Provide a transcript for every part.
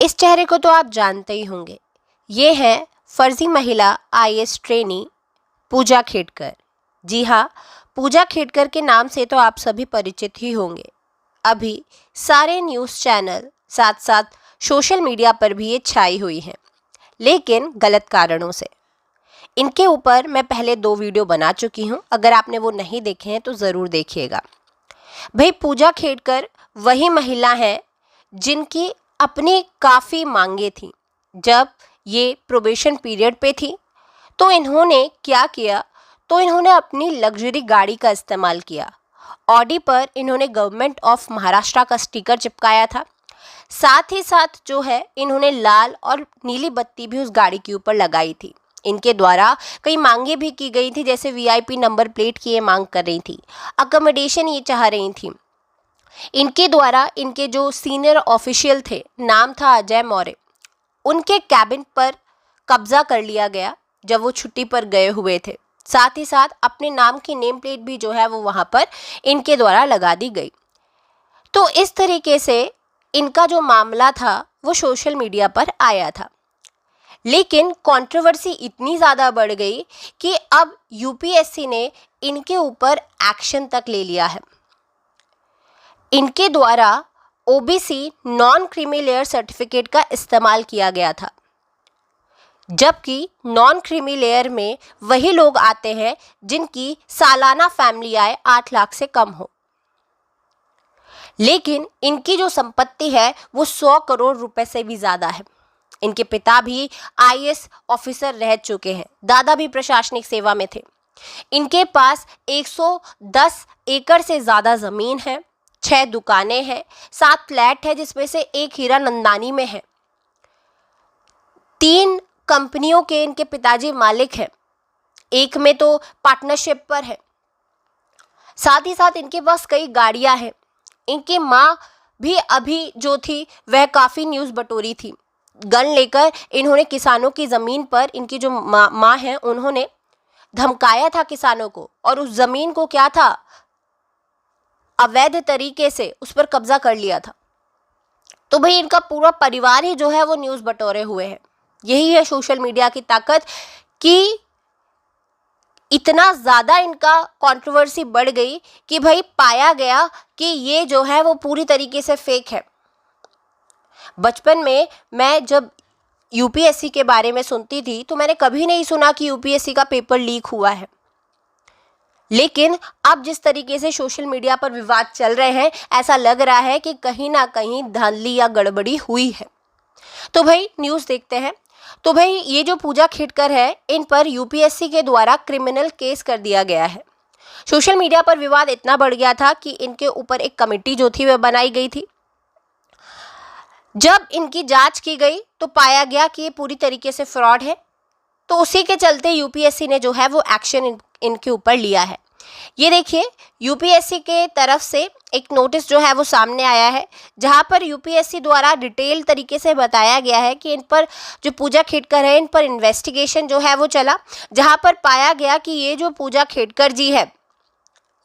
इस चेहरे को तो आप जानते ही होंगे। ये है फर्जी महिला आईएएस ट्रेनी पूजा खेडकर। जी हाँ, पूजा खेडकर के नाम से तो आप सभी परिचित ही होंगे। अभी सारे न्यूज़ चैनल साथ साथ सोशल मीडिया पर भी ये छाई हुई हैं, लेकिन गलत कारणों से। इनके ऊपर मैं पहले 2 वीडियो बना चुकी हूँ, अगर आपने वो नहीं देखे हैं तो ज़रूर देखिएगा। भाई, पूजा खेडकर वही महिला है जिनकी अपनी काफ़ी मांगे थी। जब ये प्रोबेशन पीरियड पे थी तो इन्होंने क्या किया, तो इन्होंने अपनी लग्जरी गाड़ी का इस्तेमाल किया। ऑडी पर इन्होंने गवर्नमेंट ऑफ महाराष्ट्र का स्टिकर चिपकाया था। साथ ही साथ जो है इन्होंने लाल और नीली बत्ती भी उस गाड़ी के ऊपर लगाई थी। इनके द्वारा कई मांगे भी की गई थी, जैसे वीआईपी नंबर प्लेट की ये मांग कर रही थी, अकोमोडेशन ये चाह रही थी। इनके द्वारा इनके जो सीनियर ऑफिशियल थे, नाम था अजय मौर्य, उनके कैबिन पर कब्जा कर लिया गया जब वो छुट्टी पर गए हुए थे। साथ ही साथ अपने नाम की नेम प्लेट भी जो है वो वहाँ पर इनके द्वारा लगा दी गई। तो इस तरीके से इनका जो मामला था वो सोशल मीडिया पर आया था, लेकिन कंट्रोवर्सी इतनी ज़्यादा बढ़ गई कि अब यूपीएससी ने इनके ऊपर एक्शन तक ले लिया है। इनके द्वारा OBC non creamy layer certificate का इस्तेमाल किया गया था, जबकि नॉन क्रीमी लेयर में वही लोग आते हैं जिनकी सालाना फैमिली आय 8 लाख से कम हो। लेकिन इनकी जो संपत्ति है वो 100 करोड़ रुपए से भी ज़्यादा है। इनके पिता भी आईएएस ऑफिसर रह चुके हैं, दादा भी प्रशासनिक सेवा में थे। इनके पास 110 एकड़ से ज़्यादा ज़मीन है, 6 दुकानें हैं, 7 फ्लैट है, जिसमें से एक हीरा नंदानी में है। 3 कंपनियों के इनके पिताजी मालिक हैं, एक में तो पार्टनरशिप पर है। साथ ही साथ इनके पास कई गाड़ियां हैं। इनकी माँ भी अभी जो थी वह काफ़ी न्यूज़ बटोरी थी। गन लेकर इन्होंने किसानों की ज़मीन पर, इनकी जो माँ हैं उन्होंने धमकाया था किसानों को, और उस ज़मीन को क्या था, अवैध तरीके से उस पर कब्जा कर लिया था। तो भाई इनका पूरा परिवार ही जो है वो न्यूज़ बटोरे हुए है। यही है सोशल मीडिया की ताकत कि इतना ज़्यादा इनका कंट्रोवर्सी बढ़ गई कि भाई पाया गया कि ये जो है वो पूरी तरीके से फेक है। बचपन में मैं जब यूपीएससी के बारे में सुनती थी तो मैंने कभी नहीं सुना कि यूपीएससी का पेपर लीक हुआ है, लेकिन अब जिस तरीके से सोशल मीडिया पर विवाद चल रहे हैं, ऐसा लग रहा है कि कहीं ना कहीं धांधली या गड़बड़ी हुई है। तो भाई न्यूज़ देखते हैं। तो भाई ये जो पूजा खेडकर है, इन पर यूपीएससी के द्वारा क्रिमिनल केस कर दिया गया है। सोशल मीडिया पर विवाद इतना बढ़ गया था कि इनके ऊपर एक कमेटी जो थी वह बनाई गई थी। जब इनकी जांच की गई तो पाया गया कि ये पूरी तरीके से फ्रॉड है, तो उसी के चलते यूपीएससी ने जो है वो एक्शन इनके ऊपर लिया है। ये देखिए, यूपीएससी के तरफ से एक नोटिस जो है वो सामने आया है, जहां पर यूपीएससी द्वारा डिटेल तरीके से बताया गया है कि इन पर जो पूजा खेडकर है, इन पर इन्वेस्टिगेशन जो है वो चला, जहां पर पाया गया कि ये जो पूजा खेडकर जी है,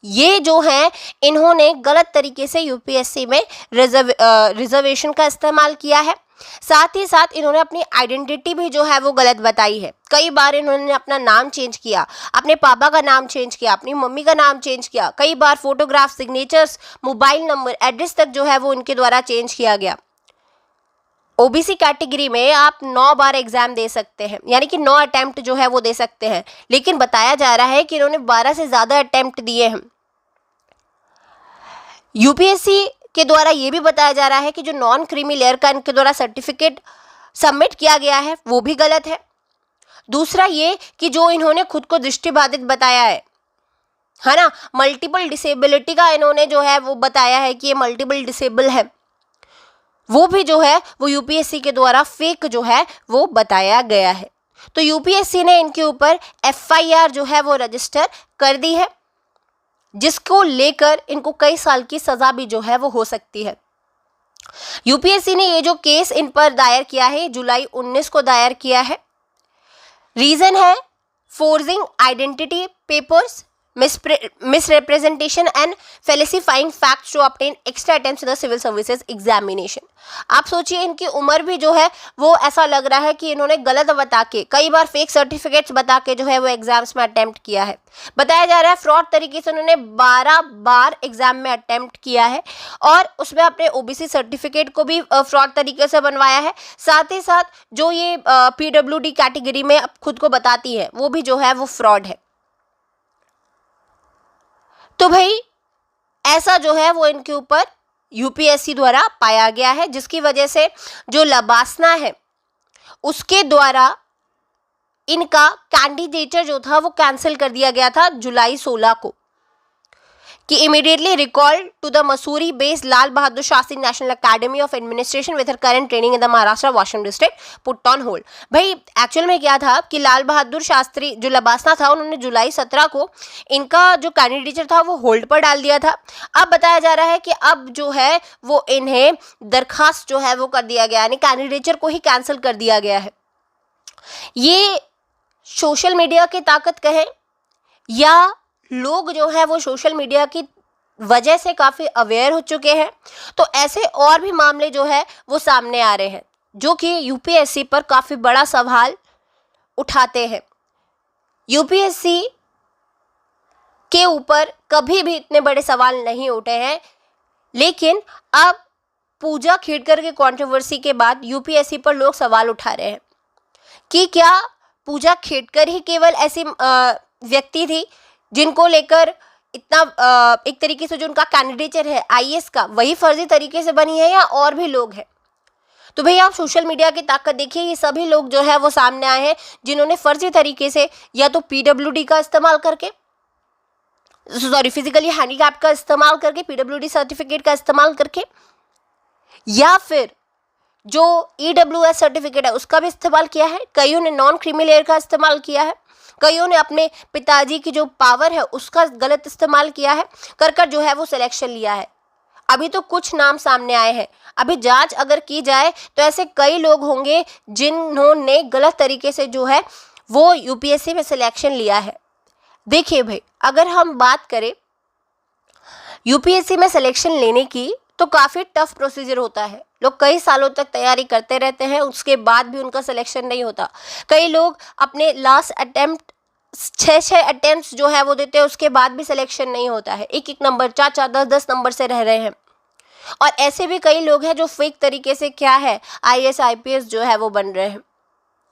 ये जो है इन्होंने गलत तरीके से यूपीएससी में रिजर्वेशन का इस्तेमाल किया है। साथ ही साथ इन्होंने अपनी आइडेंटिटी भी जो है वो गलत बताई है। कई बार इन्होंने अपना नाम चेंज किया, अपने पापा का नाम चेंज किया, अपनी मम्मी का नाम चेंज किया, कई बार photograph, signatures, mobile number, address तक जो है वो इनके द्वारा चेंज किया गया। ओबीसी कैटेगरी में आप 9 बार एग्जाम दे सकते हैं, यानी कि 9 अटेम्प्ट जो है वो दे सकते हैं, लेकिन बताया जा रहा है कि इन्होंने 12 से ज़्यादा अटेम्प्ट दिए हैं। यूपीएससी के द्वारा ये भी बताया जा रहा है कि जो नॉन क्रीमी लेयर का इनके द्वारा सर्टिफिकेट सबमिट किया गया है वो भी गलत है। दूसरा ये कि जो इन्होंने खुद को दृष्टिबाधित बताया है ना, मल्टीपल डिसेबिलिटी का इन्होंने जो है वो बताया है कि ये मल्टीपल डिसेबल है, वो भी जो है वो यूपीएससी के द्वारा फेक जो है वो बताया गया है। तो यूपीएससी ने इनके ऊपर एफआईआर जो है वो रजिस्टर कर दी है, जिसको लेकर इनको कई साल की सज़ा भी जो है वो हो सकती है। यूपीएससी ने ये जो केस इन पर दायर किया है, जुलाई 19 को दायर किया है। रीज़न है forging identity papers, misrepresentation and falsifying facts to obtain extra attempts in the civil services examination। आप सोचिए इनकी उम्र भी जो है वो ऐसा लग रहा है कि इन्होंने गलत बता के, कई बार फेक सर्टिफिकेट्स बता के जो है वो एग्जाम्स में अटेम्प्ट किया है। बताया जा रहा है फ्रॉड तरीके से उन्होंने 12 बार एग्जाम में अटेम्प्ट किया है और उसमें अपने ओबीसी सर्टिफिकेट को भी फ्रॉड तरीके से बनवाया है। साथ ही साथ जो ये पीडब्ल्यूडी कैटेगरी में खुद को बताती है वो भी जो है वो फ्रॉड है। तो भाई ऐसा जो है वो इनके ऊपर यूपीएससी द्वारा पाया गया है, जिसकी वजह से जो लबासना है उसके द्वारा इनका कैंडिडेचर जो था वो कैंसिल कर दिया गया था जुलाई 16 को, कि immediately recall to the Mussoorie based Lal Bahadur Shastri national academy of administration with her current training in the Maharashtra Washington district put on hold. भाई एक्चुअल में क्या था कि लाल बहादुर शास्त्री जो लबासना था उन्होंने जुलाई 17 को इनका जो कैंडिडेचर था वो होल्ड पर डाल दिया था। अब बताया जा रहा है कि अब जो है वो इन्हें दरखास्त जो है वो कर दिया गया, यानी कैंडिडेचर को ही कैंसिल कर दिया गया है। ये सोशल मीडिया की ताकत कहें या लोग जो है वो सोशल मीडिया की वजह से काफ़ी अवेयर हो चुके हैं, तो ऐसे और भी मामले जो है वो सामने आ रहे हैं जो कि यूपीएससी पर काफ़ी बड़ा सवाल उठाते हैं। यूपीएससी के ऊपर कभी भी इतने बड़े सवाल नहीं उठे हैं, लेकिन अब पूजा खेड़कर के कंट्रोवर्सी के बाद यूपीएससी पर लोग सवाल उठा रहे हैं कि क्या पूजा खेड़कर ही केवल ऐसी व्यक्ति थी जिनको लेकर इतना एक तरीके से जो उनका कैंडिडेचर है आईएएस का वही फर्जी तरीके से बनी है, या और भी लोग हैं। तो भैया आप सोशल मीडिया की ताकत देखिए, ये सभी लोग जो है वो सामने आए हैं जिन्होंने फर्जी तरीके से या तो पीडब्ल्यूडी का इस्तेमाल करके, फिजिकली हैंडीकैप का इस्तेमाल करके, पीडब्ल्यूडी सर्टिफिकेट का इस्तेमाल करके, या फिर जो ईडब्ल्यूएस सर्टिफिकेट है उसका भी इस्तेमाल किया है। कईयों ने नॉन क्रीमी का इस्तेमाल किया है, कईयों ने अपने पिताजी की जो पावर है उसका गलत इस्तेमाल किया है, कर जो है वो सिलेक्शन लिया है। अभी तो कुछ नाम सामने आए हैं, अभी जांच अगर की जाए तो ऐसे कई लोग होंगे जिन्होंने गलत तरीके से जो है वो यूपीएससी में सिलेक्शन लिया है। देखिए भाई, अगर हम बात करें यूपीएससी में सिलेक्शन लेने की तो काफ़ी टफ प्रोसीजर होता है। लोग कई सालों तक तैयारी करते रहते हैं, उसके बाद भी उनका सिलेक्शन नहीं होता। कई लोग अपने लास्ट अटेम्प्ट 6 अटेम्प्ट्स जो है वो देते हैं, उसके बाद भी सिलेक्शन नहीं होता है। 1 नंबर 4 10 नंबर से रह रहे हैं। और ऐसे भी कई लोग हैं जो फेक तरीके से क्या है आईएएस आईपीएस जो है वो बन रहे हैं।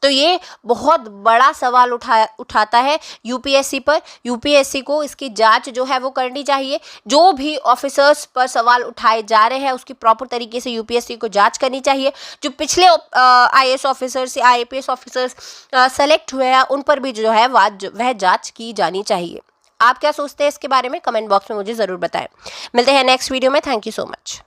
तो ये बहुत बड़ा सवाल उठाता है यूपीएससी पर। यूपीएससी को इसकी जांच जो है वो करनी चाहिए। जो भी ऑफिसर्स पर सवाल उठाए जा रहे हैं उसकी प्रॉपर तरीके से यूपीएससी को जांच करनी चाहिए। जो पिछले आईएएस ऑफिसर्स या आईपीएस ऑफिसर्स सेलेक्ट हुए हैं उन पर भी जो है वह जांच की जानी चाहिए। आप क्या सोचते हैं इसके बारे में कमेंट बॉक्स में मुझे ज़रूर बताएं। मिलते हैं नेक्स्ट वीडियो में। Thank you so much.